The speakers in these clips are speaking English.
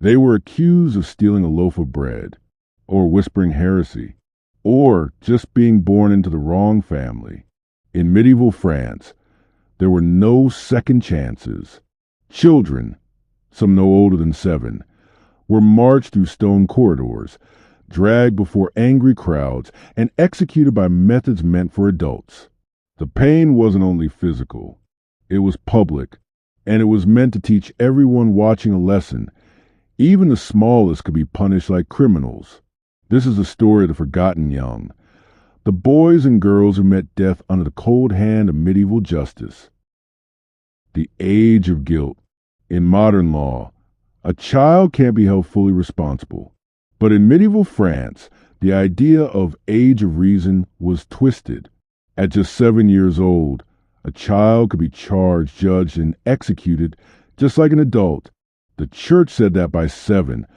They were accused of stealing a loaf of bread, or whispering heresy, or just being born into the wrong family. In medieval France, there were no second chances. Children, some no older than 7, were marched through stone corridors, dragged before angry crowds, and executed by methods meant for adults. The pain wasn't only physical, it was public, and it was meant to teach everyone watching a lesson. Even the smallest could be punished like criminals. This is the story of the forgotten young, the boys and girls who met death under the cold hand of medieval justice. The age of guilt. In modern law, a child can't be held fully responsible. But in medieval France, the idea of age of reason was twisted. At just 7 years old, a child could be charged, judged, and executed just like an adult. The church said that by 7,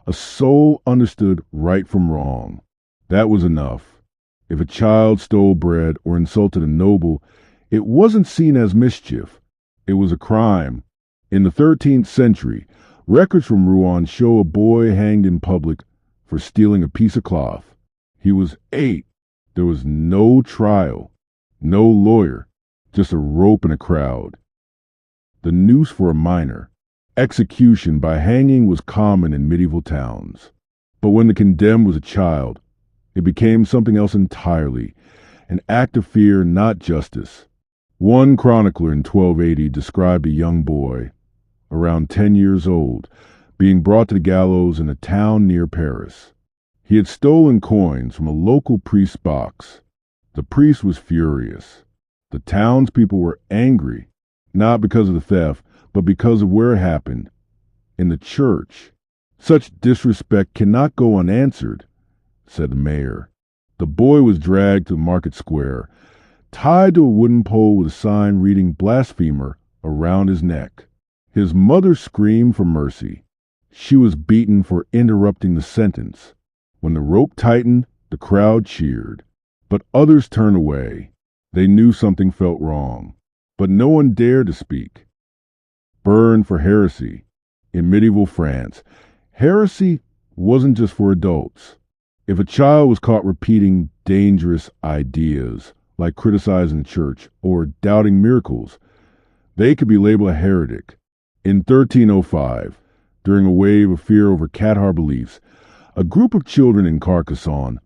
a soul understood right from wrong. That was enough. If a child stole bread or insulted a noble, it wasn't seen as mischief. It was a crime. In the 13th century, records from Rouen show a boy hanged in public for stealing a piece of cloth. He was 8. There was no trial, no lawyer, just a rope and a crowd. The noose for a minor. Execution by hanging was common in medieval towns. But when the condemned was a child, it became something else entirely, an act of fear, not justice. One chronicler in 1280 described a young boy, around 10 years old, being brought to the gallows in a town near Paris. He had stolen coins from a local priest's box. The priest was furious. The townspeople were angry, not because of the theft, but because of where it happened, in the church. Such disrespect cannot go unanswered, said the mayor. The boy was dragged to the market square, tied to a wooden pole with a sign reading blasphemer around his neck. His mother screamed for mercy. She was beaten for interrupting the sentence. When the rope tightened, the crowd cheered, but others turned away. They knew something felt wrong, but no one dared to speak. Burned for heresy. In medieval France, heresy wasn't just for adults. If a child was caught repeating dangerous ideas, like criticizing the church or doubting miracles, they could be labeled a heretic. In 1305, during a wave of fear over Cathar beliefs, a group of children in Carcassonne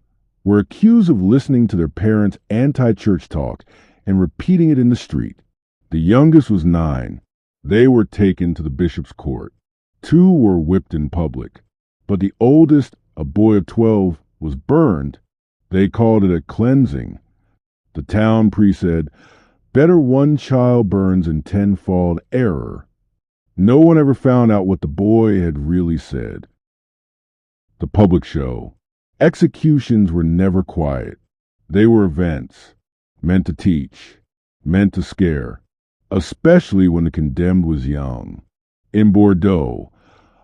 were accused of listening to their parents' anti-church talk and repeating it in the street. The youngest was 9. They were taken to the bishop's court. 2 were whipped in public, but the oldest, a boy of 12, was burned. They called it a cleansing. The town priest said, "Better 1 child burns than 10 fall to error." No one ever found out what the boy had really said. The public show. Executions were never quiet. They were events, meant to teach, meant to scare, especially when the condemned was young. In Bordeaux,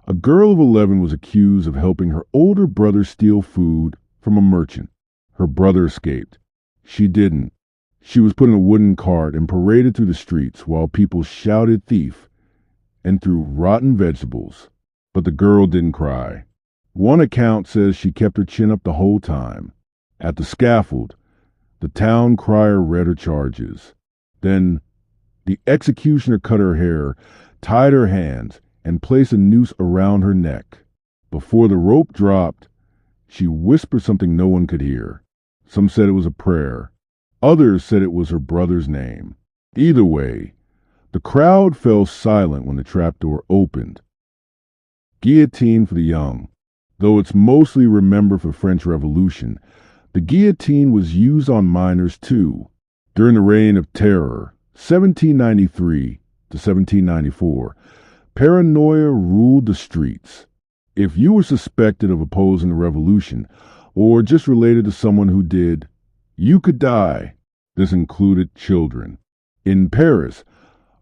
a girl of 11 was accused of helping her older brother steal food from a merchant. Her brother escaped. She didn't. She was put in a wooden cart and paraded through the streets while people shouted thief and threw rotten vegetables. But the girl didn't cry. One account says she kept her chin up the whole time. At the scaffold, the town crier read her charges. Then the executioner cut her hair, tied her hands, and placed a noose around her neck. Before the rope dropped, she whispered something no one could hear. Some said it was a prayer. Others said it was her brother's name. Either way, the crowd fell silent when the trapdoor opened. Guillotine for the young. Though it's mostly remembered for the French Revolution, the guillotine was used on minors too. During the Reign of Terror, 1793 to 1794, paranoia ruled the streets. If you were suspected of opposing the revolution, or just related to someone who did, you could die. This included children. In Paris,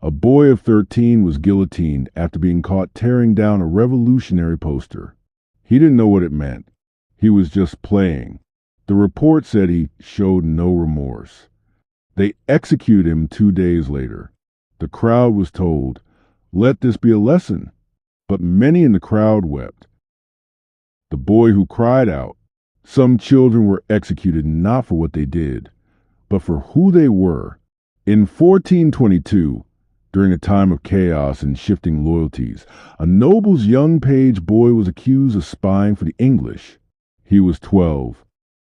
a boy of 13 was guillotined after being caught tearing down a revolutionary poster. He didn't know what it meant. He was just playing. The report said he showed no remorse. They executed him 2 days later. The crowd was told, "Let this be a lesson. but many in the crowd wept. The boy who cried out. Some children were executed not for what they did, but for who they were. In 1422, during a time of chaos and shifting loyalties, a noble's young page boy was accused of spying for the English. He was 12.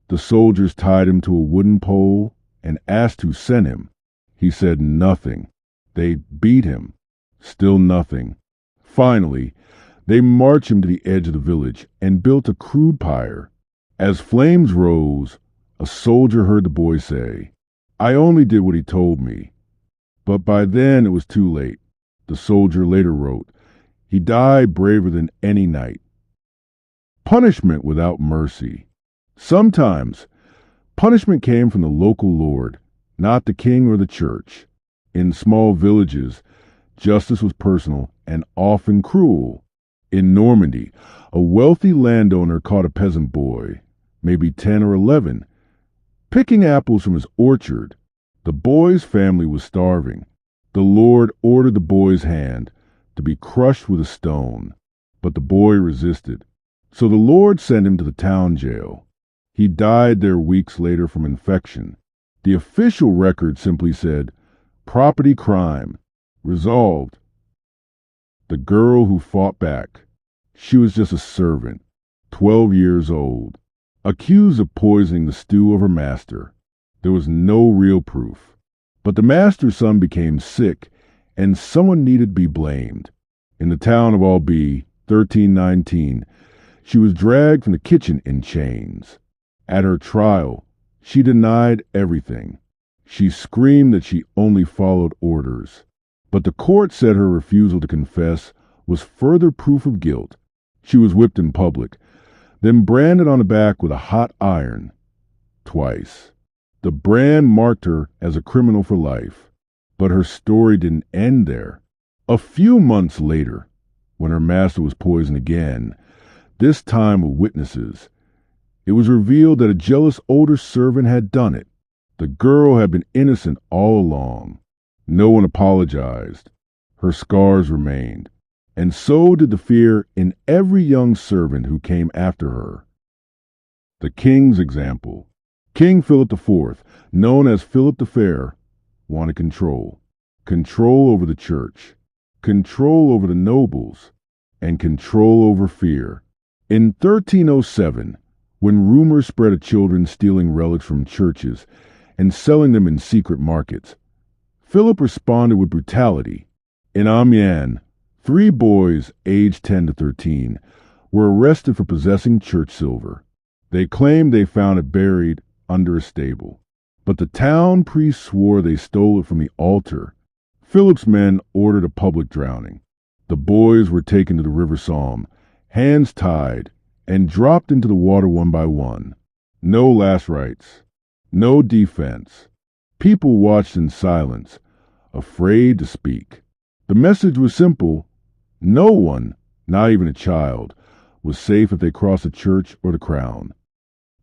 The soldiers tied him to a wooden pole and asked who sent him. He said nothing. They beat him. Still nothing. Finally, they marched him to the edge of the village and built a crude pyre. As flames rose, a soldier heard the boy say, "I only did what he told me." But by then it was too late. The soldier later wrote, "He died braver than any knight." Punishment without mercy. Sometimes punishment came from the local lord, not the king or the church. In small villages, justice was personal and often cruel. In Normandy, a wealthy landowner caught a peasant boy, maybe 10 or 11, picking apples from his orchard. The boy's family was starving. The Lord ordered the boy's hand to be crushed with a stone, but the boy resisted. So the Lord sent him to the town jail. He died there weeks later from infection. The official record simply said, "Property crime. Resolved." The girl who fought back. She was just a servant, 12 years old, accused of poisoning the stew of her master. There was no real proof. But the master's son became sick, and someone needed to be blamed. In the town of Albi, 1319, she was dragged from the kitchen in chains. At her trial, she denied everything. She screamed that she only followed orders. But the court said her refusal to confess was further proof of guilt. She was whipped in public, then branded on the back with a hot iron. Twice. The brand marked her as a criminal for life. But her story didn't end there. A few months later, when her master was poisoned again, this time with witnesses, it was revealed that a jealous older servant had done it. The girl had been innocent all along. No one apologized. Her scars remained. And so did the fear in every young servant who came after her. The king's example. King Philip IV, known as Philip the Fair, wanted control. Control over the church. Control over the nobles. And control over fear. In 1307, when rumors spread of children stealing relics from churches and selling them in secret markets, Philip responded with brutality. In Amiens, 3 boys aged 10 to 13 were arrested for possessing church silver. They claimed they found it buried under a stable, but the town priest swore they stole it from the altar. Philip's men ordered a public drowning. The boys were taken to the River Somme, hands tied, and dropped into the water one by one. No last rites, no defense. People watched in silence, afraid to speak. The message was simple. No one, not even a child, was safe if they crossed the church or the crown.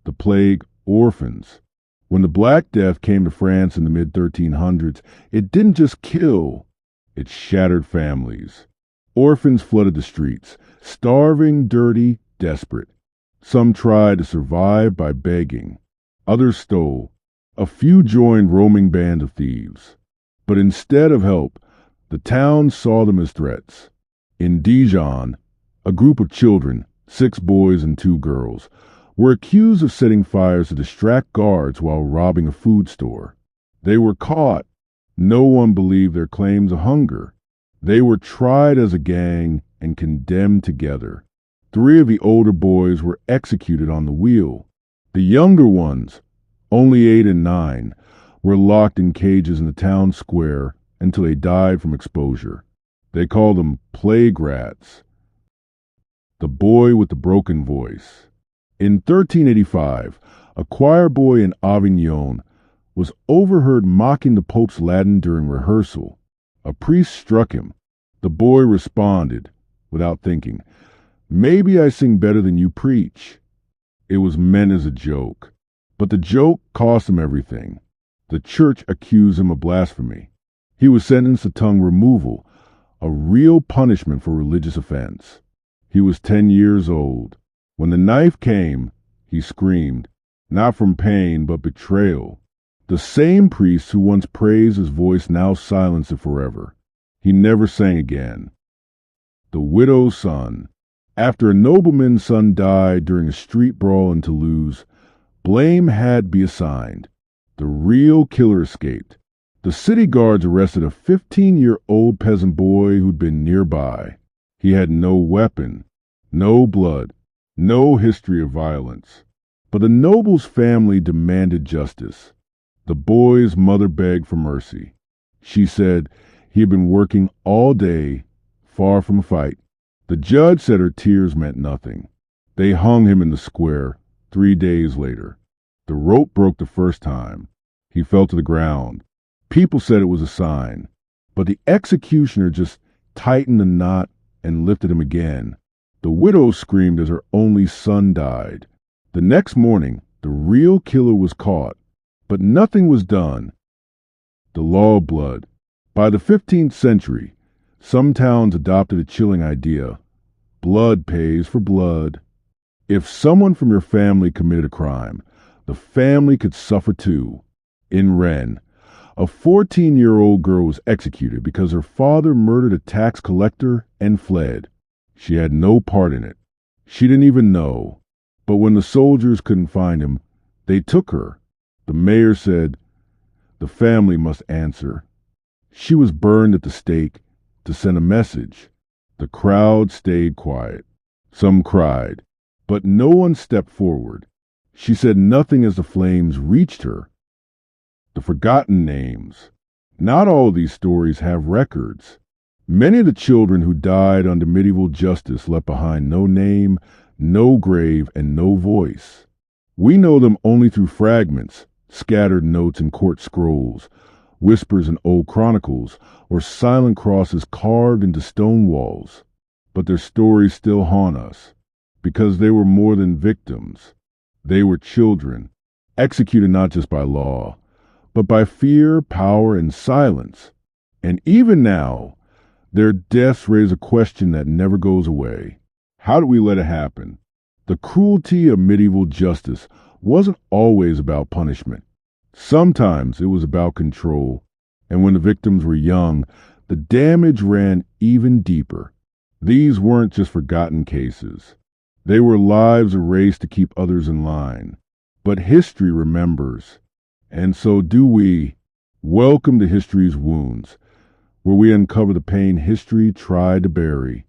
The plague, orphans. When the Black Death came to France in the mid-1300s, it didn't just kill, it shattered families. Orphans flooded the streets, starving, dirty, desperate. Some tried to survive by begging. Others stole. A few joined roaming bands of thieves. But instead of help, the town saw them as threats. In Dijon, a group of children, 6 boys and 2 girls, were accused of setting fires to distract guards while robbing a food store. They were caught. No one believed their claims of hunger. They were tried as a gang and condemned together. 3 of the older boys were executed on the wheel. The younger ones, only 8 and 9, were locked in cages in the town square until they died from exposure. They called them plague rats. The boy with the broken voice. In 1385, a choir boy in Avignon was overheard mocking the Pope's Latin during rehearsal. A priest struck him. The boy responded, without thinking, "Maybe I sing better than you preach." It was meant as a joke, but the joke cost him everything. The church accused him of blasphemy. He was sentenced to tongue removal, a real punishment for religious offense. He was 10 years old. When the knife came, he screamed, not from pain, but betrayal. The same priest who once praised his voice now silenced it forever. He never sang again. The widow's son. After a nobleman's son died during a street brawl in Toulouse, blame had to be assigned. The real killer escaped. The city guards arrested a 15-year-old peasant boy who'd been nearby. He had no weapon, no blood, no history of violence. But the noble's family demanded justice. The boy's mother begged for mercy. She said he had been working all day, far from a fight. The judge said her tears meant nothing. They hung him in the square 3 days later. The rope broke the first time. He fell to the ground. People said it was a sign, but the executioner just tightened the knot and lifted him again. The widow screamed as her only son died. The next morning, the real killer was caught, but nothing was done. The law of blood. By the 15th century, some towns adopted a chilling idea. Blood pays for blood. If someone from your family committed a crime, the family could suffer too. In Rennes, a 14-year-old girl was executed because her father murdered a tax collector and fled. She had no part in it. She didn't even know. But when the soldiers couldn't find him, they took her. The mayor said, "The family must answer." She was burned at the stake to send a message. The crowd stayed quiet. Some cried, but no one stepped forward. She said nothing as the flames reached her. The forgotten names. Not all of these stories have records. Many of the children who died under medieval justice left behind no name, no grave, and no voice. We know them only through fragments, scattered notes in court scrolls, whispers in old chronicles, or silent crosses carved into stone walls. But their stories still haunt us, because they were more than victims. They were children, executed not just by law, but by fear, power, and silence. And even now, their deaths raise a question that never goes away. How do we let it happen? The cruelty of medieval justice wasn't always about punishment. Sometimes it was about control, and when the victims were young, the damage ran even deeper. These weren't just forgotten cases. They were lives erased to keep others in line. But history remembers, and so do we. Welcome to History's Wounds, where we uncover the pain history tried to bury.